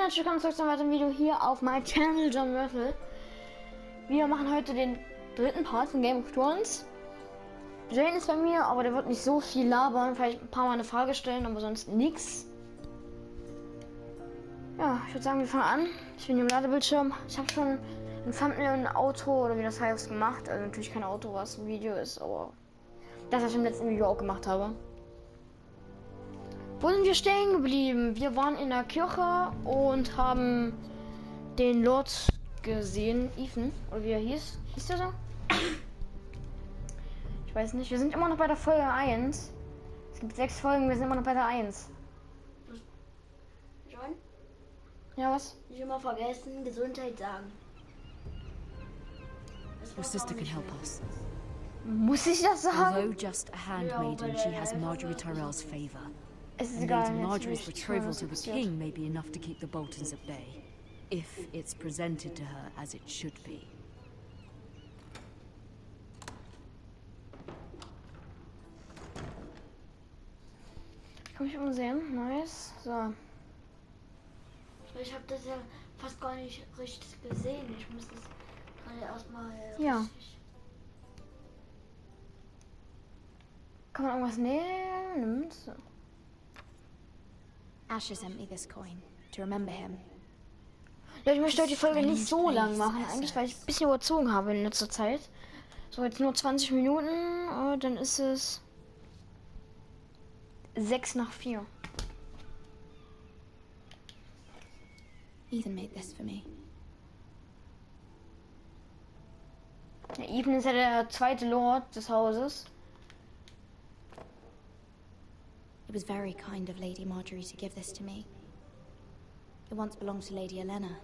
herzlich willkommen zurück zu einem weiteren Video hier auf meinem Channel John Murphy. Wir machen heute den dritten Part von Game of Thrones. Jane ist bei mir, aber der wird nicht so viel labern, vielleicht ein paar Mal eine Frage stellen, aber sonst nichts. Ja, ich würde sagen, wir fangen an. Ich bin hier im Ladebildschirm. Ich habe schon ein Thumbnail, ein Auto oder wie das heißt gemacht. Also natürlich kein Auto, was ein Video ist, aber das, was ich im letzten Video auch gemacht habe. Wo sind wir stehen geblieben? Wir waren in der Kirche und haben den Lord gesehen. Ethan, oder wie er hieß. Hieß der so? Ich weiß nicht. Wir sind immer noch bei der Folge 1. Es gibt 6 Folgen, wir sind immer noch bei der 1. John? Ja, was? Nicht immer vergessen, Gesundheit sagen. Your sister can help us. Muss ich das sagen? Although just a handmaiden, she has Marjorie Tyrell's favor. Es ist And egal. Lady jetzt Marjorie's nicht, betrothal was to the passiert. king may be enough to keep the Boltons at bay, if it's presented to her as it should be. Kann mich umsehen. Nice. So. Ich habe das ja fast gar nicht richtig gesehen. Ich muss das gerade erstmal Ja. richtig. Kann man irgendwas nehmen? So. Asher sent me this coin to remember him. Ja, ich möchte heute die Folge nicht so lang machen, eigentlich, weil ich ein bisschen überzogen habe in letzter Zeit. So, jetzt nur 20 Minuten, dann ist es 3:06. Ethan made this for me. Ja, Ethan ist ja der zweite Lord des Hauses. It was very kind of Lady Marjorie to give this to me. It once belonged to Lady Olenna.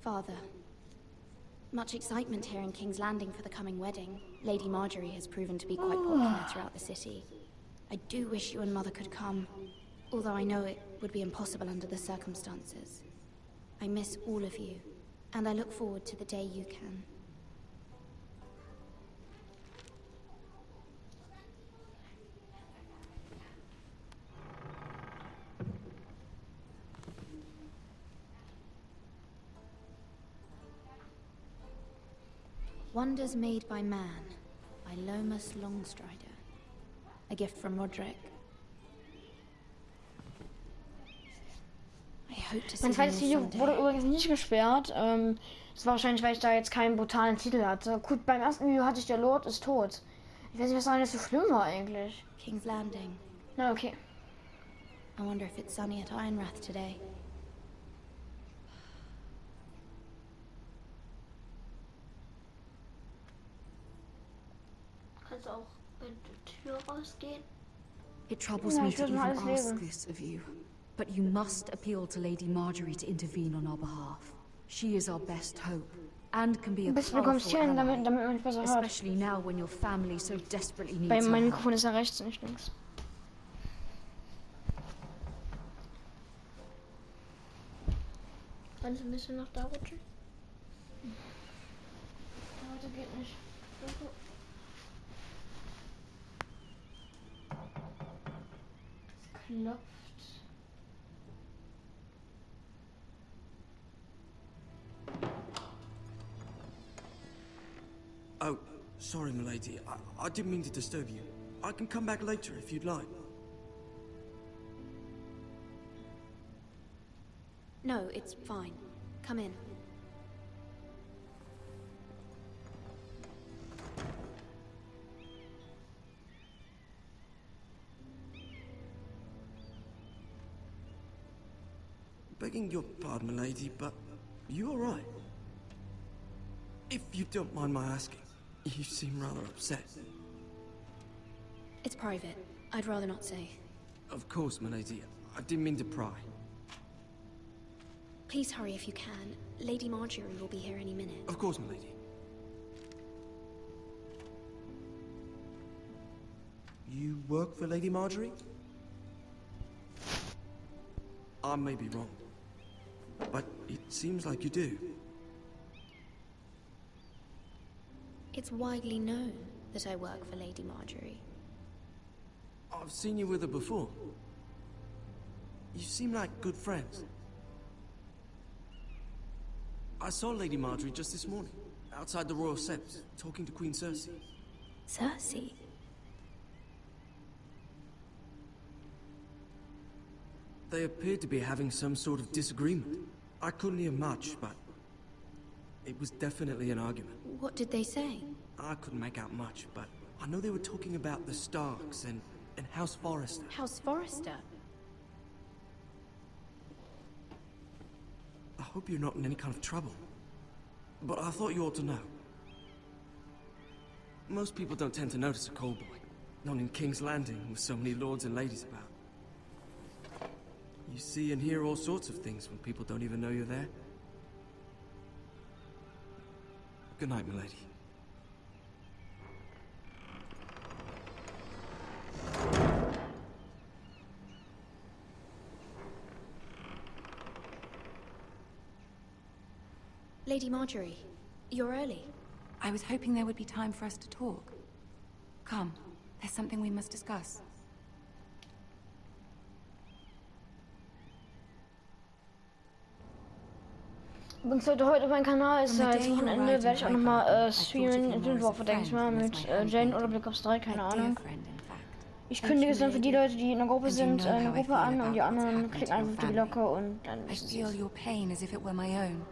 Father, much excitement here in King's Landing for the coming wedding. Lady Marjorie has proven to be quite popular throughout the city. I do wish you and Mother could come, although I know it would be impossible under the circumstances. I miss all of you, and I look forward to the day you can. Wonders Made by Man, by Lomas Longstrider. A gift from Roderick. I hope to see Mein zweites him Video someday. wurde übrigens nicht gesperrt. Das war wahrscheinlich, weil ich da jetzt keinen brutalen Titel hatte. Gut, beim ersten Video hatte ich der Lord ist tot. Ich weiß nicht, was daran jetzt so schlimm war eigentlich. King's Landing. Na, okay. I wonder if it's sunny at Ironrath today. Kannst du auch in die Tür rausgehen? It troubles Ja, me ich to würde mal even alles ask lesen. this of you, but you must appeal to Lady Marjorie to intervene on our behalf. She is our best hope, and can be a Ein bisschen powerful kommentieren, damit ally, man mich besser hört. especially now when your family so desperately Bei needs meinem her Mikrofon help. ist ja rechts, nicht links. Kannst du ein bisschen nach da rutschen? Heute geht nicht. Es klopft. Oh, sorry, milady. I didn't mean to disturb you. I can come back later if you'd like. No, it's fine. Come in. Begging your pardon, milady, but you all right? If you don't mind my asking, you seem rather upset. It's private. I'd rather not say. Of course, milady. I didn't mean to pry. Please hurry if you can. Lady Marjorie will be here any minute. Of course, milady. You work for Lady Marjorie? I may be wrong, but it seems like you do. It's widely known that I work for Lady Marjorie. I've seen you with her before. You seem like good friends. I saw Lady Marjorie just this morning, outside the Royal Sept, talking to Queen Cersei. Cersei? They appeared to be having some sort of disagreement. I couldn't hear much, but it was definitely an argument. What did they say? I couldn't make out much, but I know they were talking about the Starks and House Forrester. House Forrester? I hope you're not in any kind of trouble, but I thought you ought to know. Most people don't tend to notice a cold boy, not in King's Landing with so many lords and ladies about. You see and hear all sorts of things when people don't even know you're there. Good night, milady. Lady Marjorie, you're early. I was hoping there would be time for us to talk. Come, there's something we must discuss. Übrigens Leute, heute auf meinem Kanal ist jetzt Wochenende, werde ich auch nochmal streamen in Düsseldorf, denke ich mal, mit Jane oder Black Ops 3, keine Ahnung. Ich kündige es dann für die Leute, die in der Gruppe sind, eine Gruppe an und die anderen klicken einfach auf die Glocke und dann I feel your pain as if it were my own.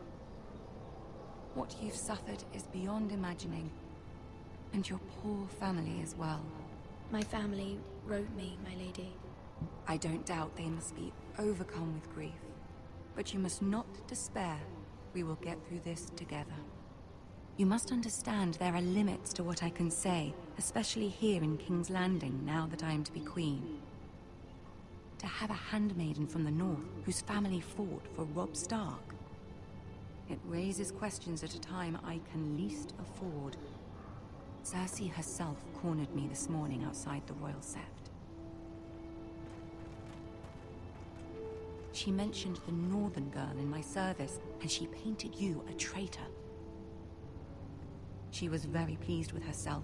What you've suffered is beyond imagining. And your poor family as well. My family wrote me, my lady. I don't doubt they must be overcome with grief. But you must not despair. We will get through this together. You must understand there are limits to what I can say, especially here in King's Landing, now that I am to be queen. To have a handmaiden from the north, whose family fought for Robb Stark. It raises questions at a time I can least afford. Cersei herself cornered me this morning outside the Royal Sept. She mentioned the northern girl in my service, and she painted you a traitor. She was very pleased with herself.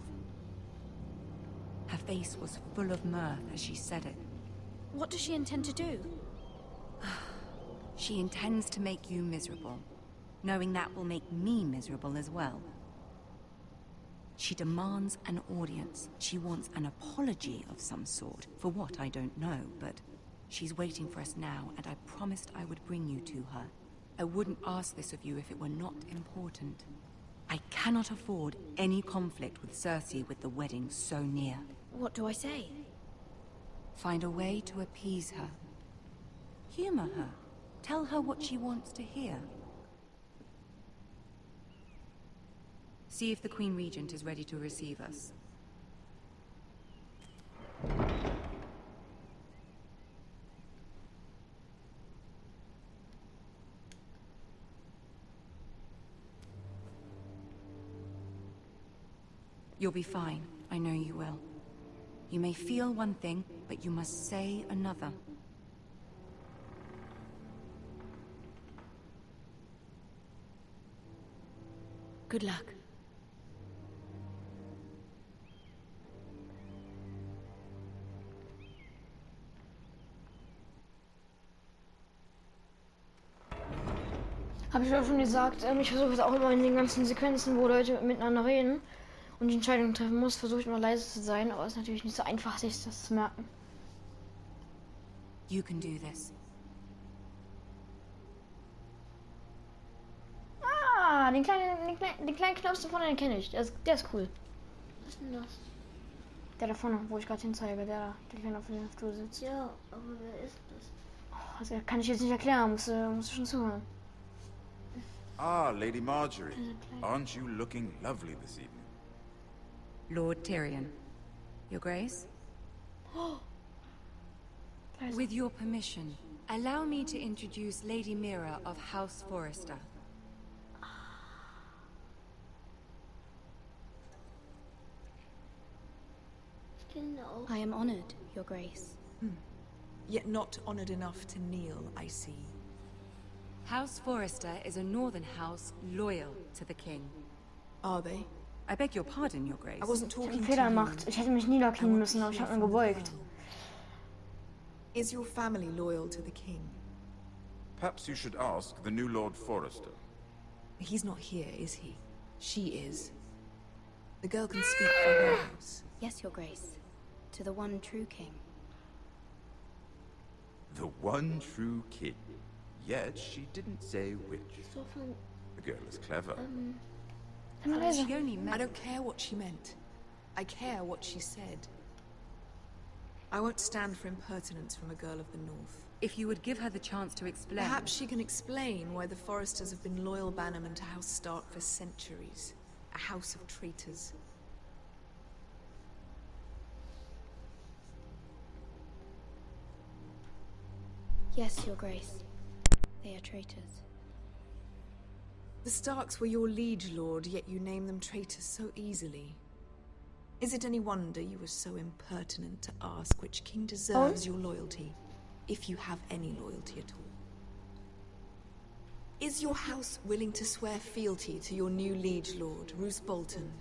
Her face was full of mirth as she said it. What does she intend to do? She intends to make you miserable, knowing that will make me miserable as well. She demands an audience. She wants an apology of some sort, for what I don't know, but she's waiting for us now, and I promised I would bring you to her. I wouldn't ask this of you if it were not important. I cannot afford any conflict with Cersei with the wedding so near. What do I say? Find a way to appease her. Humor her. Tell her what she wants to hear. See if the Queen Regent is ready to receive us. You'll be fine. I know you will. You may feel one thing, but you must say another. Good luck. Habe ich auch schon gesagt, ich versuche es auch immer in den ganzen Sequenzen, wo Leute miteinander reden und die Entscheidungen treffen muss, versuche ich immer leise zu sein, aber es ist natürlich nicht so einfach, sich das zu merken. You can do this. Ah, den kleinen Knopf da vorne, den kenne ich. Der ist cool. Was ist denn das? Der da vorne, wo ich gerade hinzeige, der kleine auf dem Stuhl sitzt. Ja, aber wer ist das? Oh, also kann ich jetzt nicht erklären, musst du schon zuhören. Ah, Lady Marjorie. Aren't you looking lovely this evening? Lord Tyrion. Your Grace? With your permission, allow me to introduce Lady Mira of House Forrester. I am honored, Your Grace. Yet not honored enough to kneel, I see. House Forrester is a northern house loyal to the king. Are they? I beg your pardon, Your Grace. I wasn't Ich habe talking einen to Fehler you. gemacht. Ich hätte mich niederknien müssen, aber ich habe mir gebeugt. Is your family loyal to the king? Perhaps you should ask the new Lord Forrester. He's not here, is he? She is. The girl can speak for her house. Yes, Your Grace. To the one true king. The one true king. Yet she didn't say which. So von, The girl is clever. Sei mal leise. She only I meant... don't care what she meant. I care what she said. I won't stand for impertinence from a girl of the North. If you would give her the chance to explain... Perhaps she can explain why the Forresters have been loyal bannermen to House Stark for centuries. A house of traitors. Yes, Your Grace. They are traitors. The Starks were your liege lord, yet you name them traitors so easily. Is it any wonder you were so impertinent to ask which king deserves your loyalty, if you have any loyalty at all? Is your house willing to swear fealty to your new liege lord, Roose Bolton?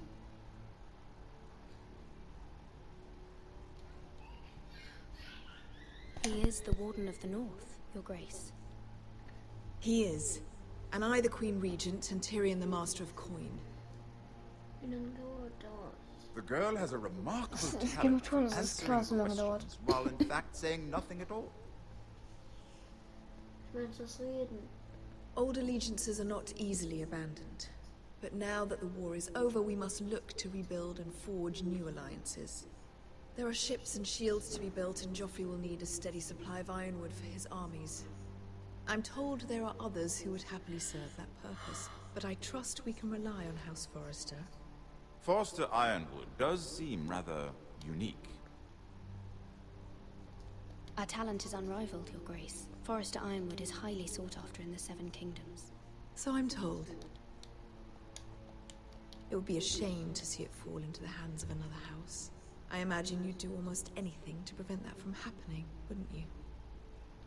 He is the Warden of the North, Your Grace. He is. And I the Queen Regent, and Tyrion the Master of Coin. The girl has a remarkable Game talent of Thrones for ist klar, so lange dauert. questions, while in fact saying nothing at all. ich möchte das reden. Old allegiances are not easily abandoned. But now that the war is over, we must look to rebuild and forge new alliances. There are ships and shields to be built, and Joffrey will need a steady supply of ironwood for his armies. I'm told there are others who would happily serve that purpose, but I trust we can rely on House Forrester. Forster Ironwood does seem rather unique. Our talent is unrivaled, Your Grace. Forrester Ironwood is highly sought after in the Seven Kingdoms. So I'm told. It would be a shame to see it fall into the hands of another house. I imagine you'd do almost anything to prevent that from happening, wouldn't you?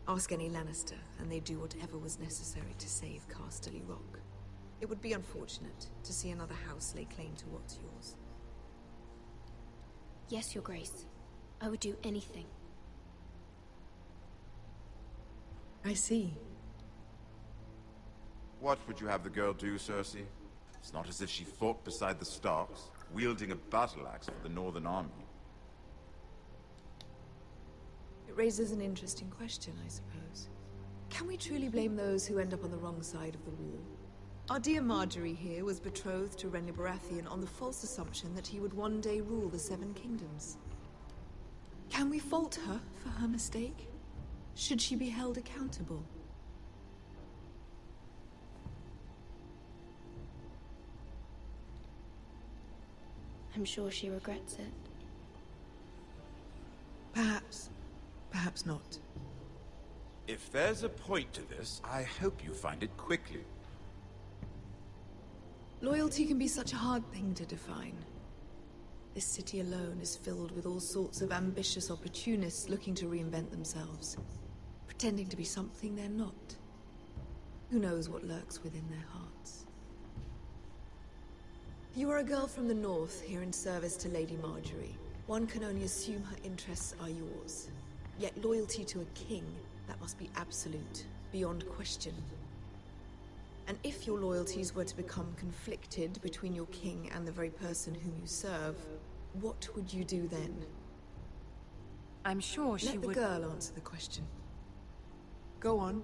Ask any Lannister, and they'd do whatever was necessary to save Casterly Rock. It would be unfortunate to see another house lay claim to what's yours. Yes, Your Grace. I would do anything. I see. What would you have the girl do, Cersei? It's not as if she fought beside the Starks, wielding a battle axe for the Northern Army. It raises an interesting question, I suppose. Can we truly blame those who end up on the wrong side of the war? Our dear Marjorie here was betrothed to Renly Baratheon on the false assumption that he would one day rule the Seven Kingdoms. Can we fault her for her mistake? Should she be held accountable? I'm sure she regrets it. Perhaps. Perhaps not. If there's a point to this, I hope you find it quickly. Loyalty can be such a hard thing to define. This city alone is filled with all sorts of ambitious opportunists looking to reinvent themselves, pretending to be something they're not. Who knows what lurks within their hearts? You are a girl from the north, here in service to Lady Marjorie. One can only assume her interests are yours. Yet loyalty to a king, that must be absolute, beyond question. And if your loyalties were to become conflicted between your king and the very person whom you serve, what would you do then? I'm sure she Let the would... girl answer the question. Go on.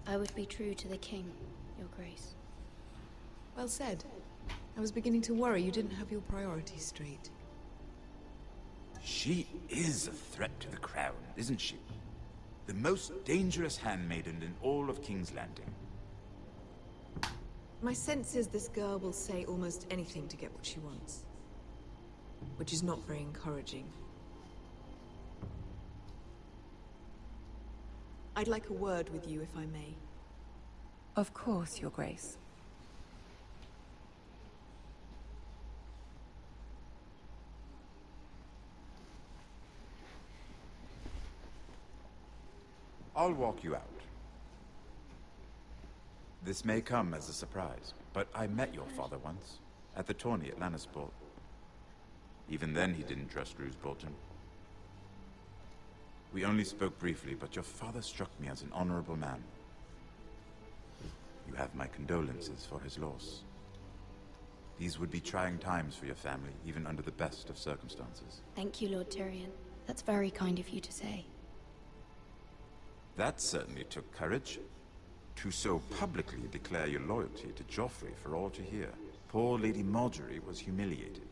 I would be true to the king, Your Grace. Well said. I was beginning to worry you didn't have your priorities straight. She is a threat to the crown, isn't she? The most dangerous handmaiden in all of King's Landing. My sense is this girl will say almost anything to get what she wants. Which is not very encouraging. I'd like a word with you, if I may. Of course, Your Grace. I'll walk you out. This may come as a surprise, but I met your father once, at the tourney at Lannisport. Even then he didn't trust Roose Bolton. We only spoke briefly, but your father struck me as an honorable man. You have my condolences for his loss. These would be trying times for your family, even under the best of circumstances. Thank you, Lord Tyrion. That's very kind of you to say. That certainly took courage. To so publicly declare your loyalty to Joffrey for all to hear. Poor Lady Marjorie was humiliated,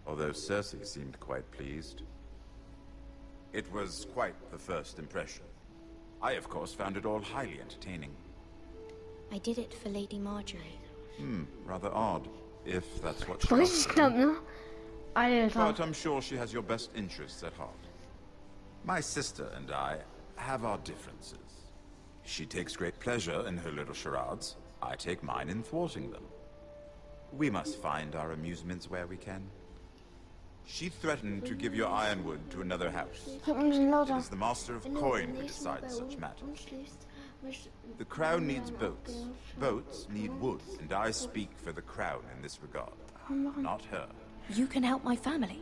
although Cersei seemed quite pleased. It was quite the first impression. I, of course, found it all highly entertaining. I did it for Lady Marjorie. Rather odd, if that's what she Richtig wants to knapp, do. ne? Alter. But I'm sure she has your best interests at heart. My sister and I have our differences. She takes great pleasure in her little charades. I take mine in thwarting them. We must find our amusements where we can. She threatened to give your ironwood to another house. Sag mal ein bisschen It lauter. is the Master of Coin who decides such matters. The Crown needs boats. Boats need wood, and I speak for the Crown in this regard. Not her. You can help my family.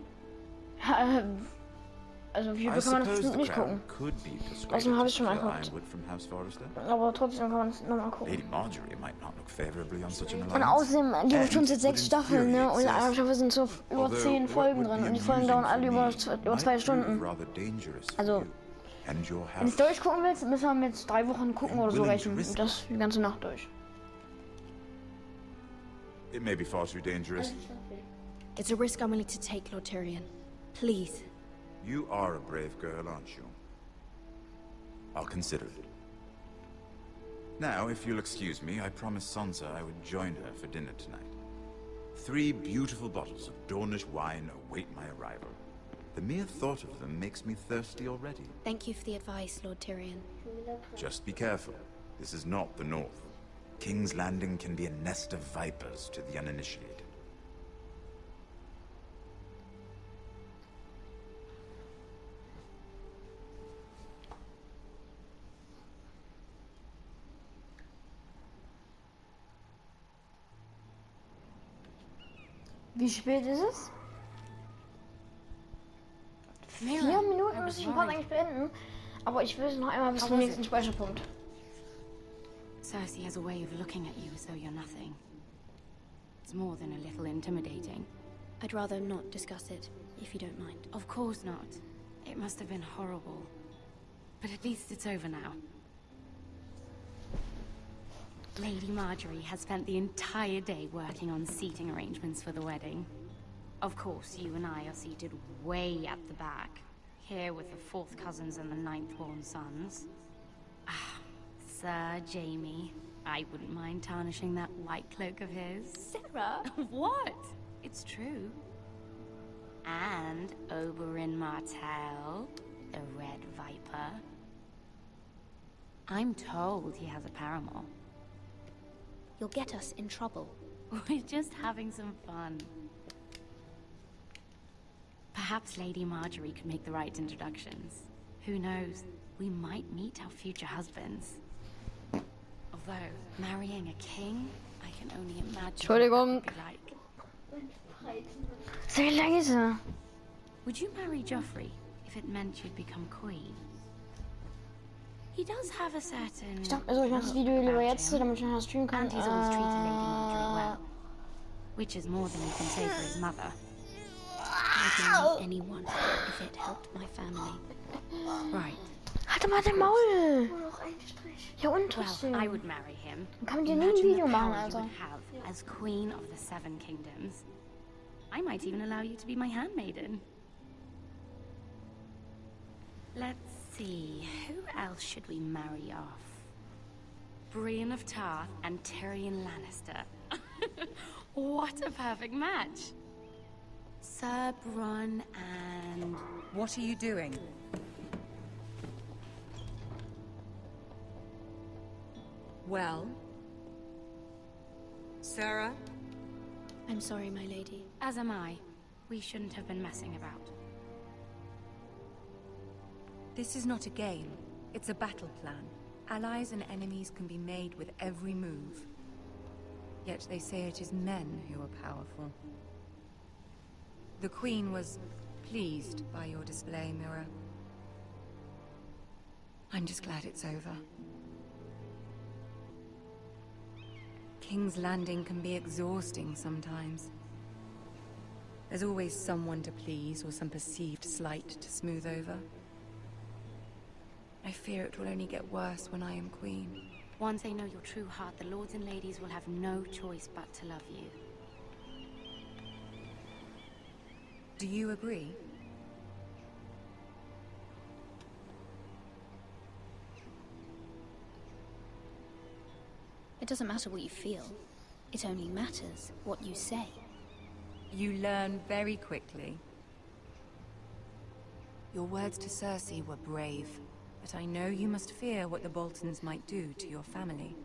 Also wie I viel kann man das suppose bestimmt the nicht Crown gucken. could be Außerdem persuaded habe to ich schon mal secure geguckt. ironwood from House Forrester. Aber trotzdem kann man es nochmal gucken. Lady Marjorie might not look favorably on such an Und alliance. außerdem, die haben schon And seit 6 would Staffeln, ne? Und infuriate eine Cersei. Staffel sind so über Although 10 what Folgen would drin. be Und die Folgen dauern alle amusing über for me 2 might Stunden. prove rather dangerous for Also, you and your wenn du es house. durchgucken willst, müssen wir mit 3 Wochen gucken oder so Willing to rechnen. risk Und das die ganze Nacht durch. It may be far too dangerous. It's a risk I'm willing to take, Lord Tyrion. Please. You are a brave girl, aren't you? I'll consider it. Now, if you'll excuse me, I promised Sansa I would join her for dinner tonight. 3 beautiful bottles of Dornish wine await my arrival. The mere thought of them makes me thirsty already. Thank you for the advice, Lord Tyrion. Just be careful. This is not the North. King's Landing can be a nest of vipers to the uninitiated. Wie spät ist es? Mira, 4 Minuten I muss was ich den Part worried. eigentlich beenden. Aber ich will es noch einmal bis How zum was nächsten it? Speicherpunkt. Cersei has a way of looking at you as though you're nothing. It's more than a little intimidating. I'd rather not discuss it, if you don't mind. Of course not. It must have been horrible. But at least it's over now. Lady Marjorie has spent the entire day working on seating arrangements for the wedding. Of course, you and I are seated way at the back, here with the 4th cousins and the 9th-born sons. Ah, Sir Jaime. I wouldn't mind tarnishing that white cloak of his. Sarah! What? It's true. And Oberyn Martell, the Red Viper. I'm told he has a paramour. You'll get us in trouble. We're just having some fun. Perhaps Lady Marjorie could make the right introductions. Who knows? We might meet our future husbands. Although, marrying a king, I can only imagine what Entschuldigung. that would be like. Sei leise. Would you marry Joffrey if it meant you'd become queen? He does have a certain Ich dachte mir so, ich mache das Video look lieber about jetzt, him. damit ich nachher streamen kann. And he's always treated Lady Marjorie well. Which is more than you can say for his mother. I'd marry anyone if it helped my family. Right. Halt doch mal den Maul. Nur noch ein Strich. Ja und Well, trotzdem. I would marry him. Dann kann man dir nie ein Imagine Video the machen, power you Alter. would have as queen of the 7 kingdoms. I might even allow you to be my handmaiden. Let's see, who else should we marry off? Brienne of Tarth and Tyrion Lannister. What a perfect match. Sir Bronn and... What are you doing? Well? Sarah? I'm sorry, my lady. As am I. We shouldn't have been messing about. This is not a game. It's a battle plan. Allies and enemies can be made with every move. Yet they say it is men who are powerful. The Queen was pleased by your display, Mira. I'm just glad it's over. King's Landing can be exhausting sometimes. There's always someone to please or some perceived slight to smooth over. I fear it will only get worse when I am queen. Once they know your true heart, the lords and ladies will have no choice but to love you. Do you agree? It doesn't matter what you feel. It only matters what you say. You learn very quickly. Your words to Cersei were brave, but I know you must fear what the Boltons might do to your family.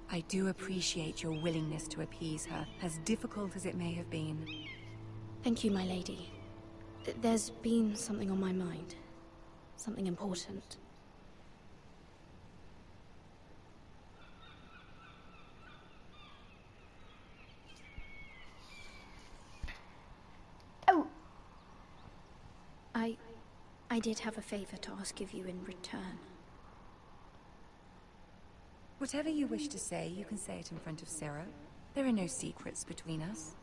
I do appreciate your willingness to appease her, as difficult as it may have been. Thank you, my lady. There's been something on my mind. Something important. Oh! I did have a favor to ask of you in return. Whatever you wish to say, you can say it in front of Sarah. There are no secrets between us.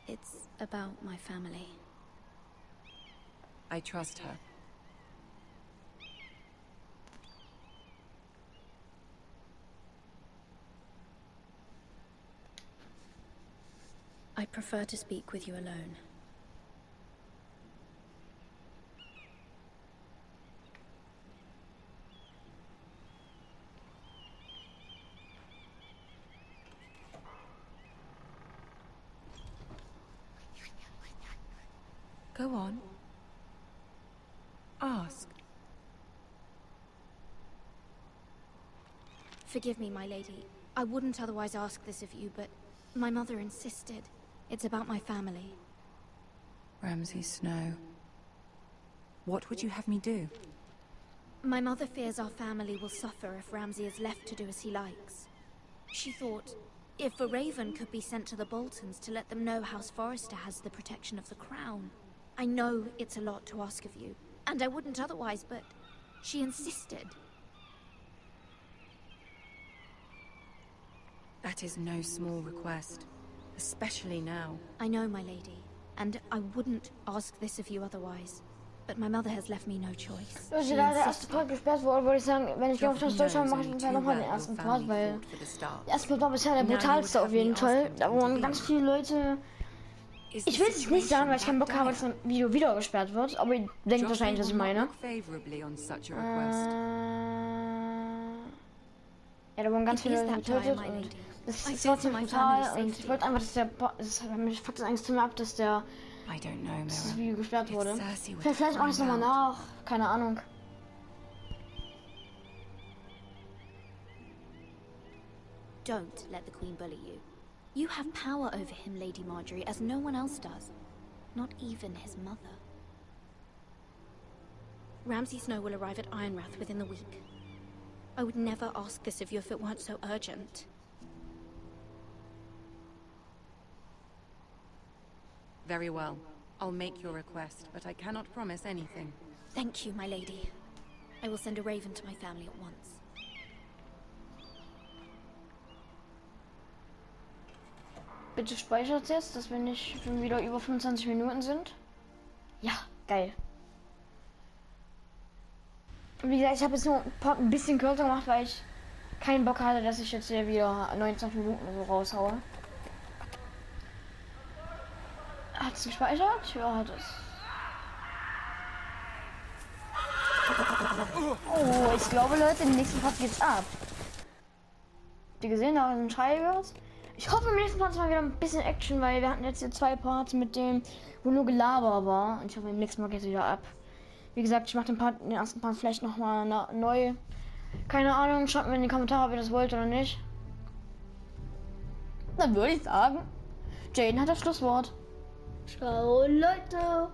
It's about my family. I trust her. I prefer to speak with you alone. Go on. Ask. Forgive me, my lady. I wouldn't otherwise ask this of you, but my mother insisted. It's about my family. Ramsay Snow. What would you have me do? My mother fears our family will suffer if Ramsay is left to do as he likes. She thought, if a raven could be sent to the Boltons to let them know House Forrester has the protection of the crown. I know it's a lot to ask of you, and I wouldn't otherwise, but she insisted. That is no small request, especially now. I know, my lady, and I wouldn't ask this of you otherwise. But my mother has left me no choice. Leute, da der erste Part gesperrt wurde, würde ich sagen, wenn ich Game of Thrones durchschaue, mache ich ungefähr nochmal den ersten Part, weil der erste Part war bisher der brutalste auf jeden Fall. Da wurden ganz viele Leute. Ich will es nicht sagen, weil ich keinen Bock habe, dass das Video wieder gesperrt wird, aber ihr denkt wahrscheinlich, was ich meine. Ja, da wurden ganz viele Leute getötet und das ist trotzdem brutal und ich wollte einfach, dass der mich fuckt das eigentlich zu mir ab, dass das Video gesperrt wurde. Vielleicht mache ich es nochmal nach, keine Ahnung. Don't let the Queen bully you. You have power over him, Lady Marjorie, as no one else does. Not even his mother. Ramsay Snow will arrive at Ironrath within the week. I would never ask this of you if it weren't so urgent. Very well. I'll make your request, but I cannot promise anything. Thank you, my lady. I will send a raven to my family at once. Bitte speichert jetzt, dass wir nicht schon wieder über 25 Minuten sind. Ja, geil. Wie gesagt, ich habe jetzt nur ein bisschen kürzer gemacht, weil ich keinen Bock hatte, dass ich jetzt hier wieder 19 Minuten so raushaue. Hat es gespeichert? Ja, hat es. Oh, ich glaube, Leute, im nächsten Part geht's ab. Habt ihr gesehen, da sind Schreie gehört? Ich hoffe, im nächsten Part ist mal wieder ein bisschen Action, weil wir hatten jetzt hier 2 Parts mit dem, wo nur Gelaber war. Und ich hoffe, im nächsten Mal geht es wieder ab. Wie gesagt, ich mache den ersten Part vielleicht nochmal neu. Keine Ahnung, schreibt mir in die Kommentare, ob ihr das wollt oder nicht. Dann würde ich sagen, Jaden hat das Schlusswort. Ciao, Leute.